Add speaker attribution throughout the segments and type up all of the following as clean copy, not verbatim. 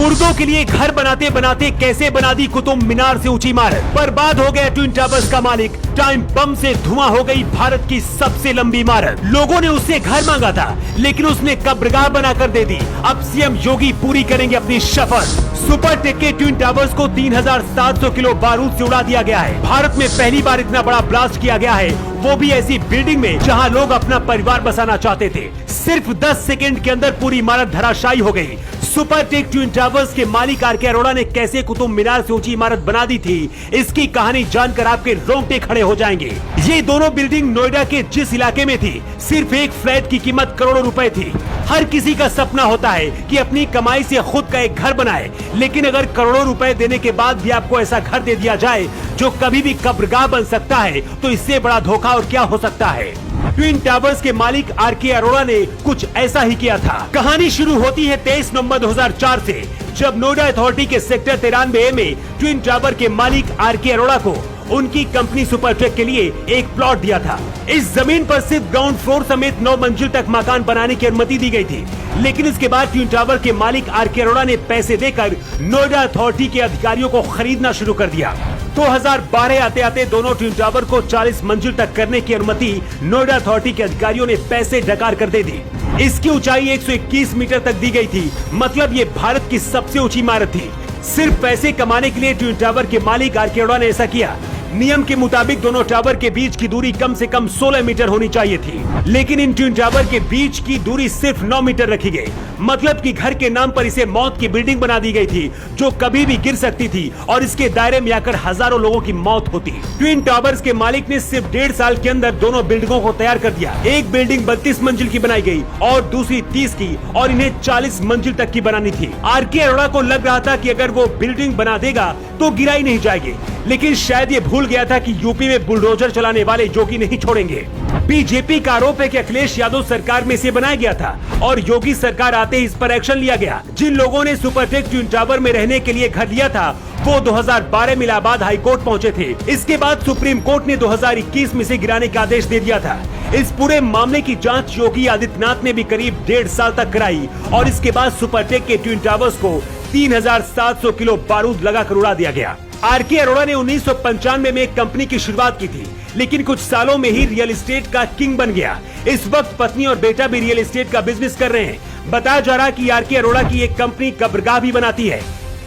Speaker 1: मुर्दों के लिए घर बनाते बनाते कैसे बना दी कुतुब मीनार से ऊंची इमारत। बर्बाद हो गया ट्विन टावर्स का मालिक। टाइम बम से धुआं हो गई भारत की सबसे लंबी इमारत। लोगों ने उससे घर मांगा था, लेकिन उसने कब्रगाह बनाकर दे दी। अब सीएम योगी पूरी करेंगे अपनी शपथ। सुपर टेक के ट्विन टावर्स को 3700 किलो बारूद से उड़ा दिया गया है। भारत में पहली बार इतना बड़ा ब्लास्ट किया गया है, वो भी ऐसी बिल्डिंग में जहां लोग अपना परिवार बसाना चाहते थे। सिर्फ 10 सेकंड के अंदर पूरी इमारत धराशायी हो गई। सुपर टेक ट्विन टावर्स के मालिक आरके अरोड़ा ने कैसे कुतुब मीनार से ऊंची इमारत बना दी थी, इसकी कहानी जानकर आपके रोंगटे खड़े हो जाएंगे। ये दोनों बिल्डिंग नोएडा के जिस इलाके में थी, सिर्फ एक फ्लैट की कीमत करोड़ों रुपए थी। हर किसी का सपना होता है कि अपनी कमाई से खुद का एक घर बनाए, लेकिन अगर करोड़ों रुपए देने के बाद भी आपको ऐसा घर दे दिया जाए जो कभी भी कब्रगाह बन सकता है, तो इससे बड़ा धोखा और क्या हो सकता है। ट्विन टावर्स के मालिक आरके अरोड़ा ने कुछ ऐसा ही किया था। कहानी शुरू होती है 23 नवंबर 2004 से, जब नोएडा अथॉरिटी के सेक्टर 93A में ट्विन टावर के मालिक आरके अरोड़ा को उनकी कंपनी सुपरटेक के लिए एक प्लॉट दिया था। इस जमीन पर सिर्फ ग्राउंड फ्लोर समेत 9 मंजिल तक मकान बनाने की अनुमति दी गई थी, लेकिन इसके बाद ट्विन टावर के मालिक आरके अरोड़ा ने पैसे देकर नोएडा अथॉरिटी के अधिकारियों को खरीदना शुरू कर दिया। 2012 आते आते दोनों ट्विन टावर को 40 मंजिल तक करने की अनुमति नोएडा अथॉरिटी के अधिकारियों ने पैसे डकार कर दे दी। इसकी ऊंचाई 121 मीटर तक दी गई थी, मतलब ये भारत की सबसे ऊंची इमारत थी। सिर्फ पैसे कमाने के लिए ट्विन टावर के मालिक आरके अरोड़ा ने ऐसा किया। नियम के मुताबिक दोनों टावर के बीच की दूरी कम से कम 16 मीटर होनी चाहिए थी, लेकिन इन ट्विन टावर के बीच की दूरी सिर्फ 9 मीटर रखी गई। मतलब कि घर के नाम पर इसे मौत की बिल्डिंग बना दी गई थी, जो कभी भी गिर सकती थी और इसके दायरे में आकर हजारों लोगों की मौत होती। ट्विन टावर्स के मालिक ने सिर्फ 1.5 साल के अंदर दोनों बिल्डिंगों को तैयार कर दिया। एक बिल्डिंग 32 मंजिल की बनाई गई और दूसरी 30 की, और इन्हें 40 मंजिल तक की बनानी थी। आरके अरोड़ा को लग रहा था कि अगर वो बिल्डिंग बना देगा तो गिराई नहीं जाएगी, लेकिन शायद ये भूल गया था कि यूपी में बुलडोजर चलाने वाले योगी नहीं छोड़ेंगे। बीजेपी का आरोप है कि अखिलेश यादव सरकार में इसे बनाया गया था और योगी सरकार आते ही इस पर एक्शन लिया गया। जिन लोगों ने सुपरटेक ट्विन टावर में रहने के लिए घर लिया था, वो 2012 में इलाहाबाद हाई कोर्ट पहुंचे थे। इसके बाद सुप्रीम कोर्ट ने 2021 में इसे गिराने का आदेश दे दिया था। इस पूरे मामले की जांच योगी आदित्यनाथ ने भी करीब 1.5 साल तक कराई और इसके बाद सुपरटेक के ट्विन टावर्स को 3700 किलो बारूद लगाकर उड़ा दिया गया। आरके अरोड़ा ने 1995 में एक कंपनी की शुरुआत की थी, लेकिन कुछ सालों में ही रियल एस्टेट का किंग बन गया। इस वक्त पत्नी और बेटा भी रियल एस्टेट का बिजनेस कर रहे हैं। बताया जा रहा कि आरके अरोड़ा की एक कंपनी कब्रगाह भी बनाती है।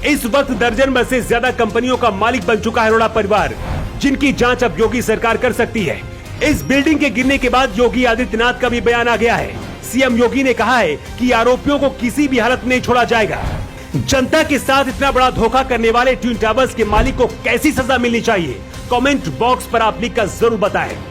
Speaker 1: इस वक्त दर्जन भर से ज्यादा कंपनियों का मालिक बन चुका है अरोड़ा परिवार, जिनकी जांच अब योगी सरकार कर सकती है। इस बिल्डिंग के गिरने के बाद योगी आदित्यनाथ का भी बयान आ गया है। सीएम योगी ने कहा है कि आरोपियों को किसी भी हालत में नहीं छोड़ा जाएगा। जनता के साथ इतना बड़ा धोखा करने वाले ट्विन टावर्स के मालिक को कैसी सजा मिलनी चाहिए, कमेंट बॉक्स पर आप लिखकर जरूर बताएं।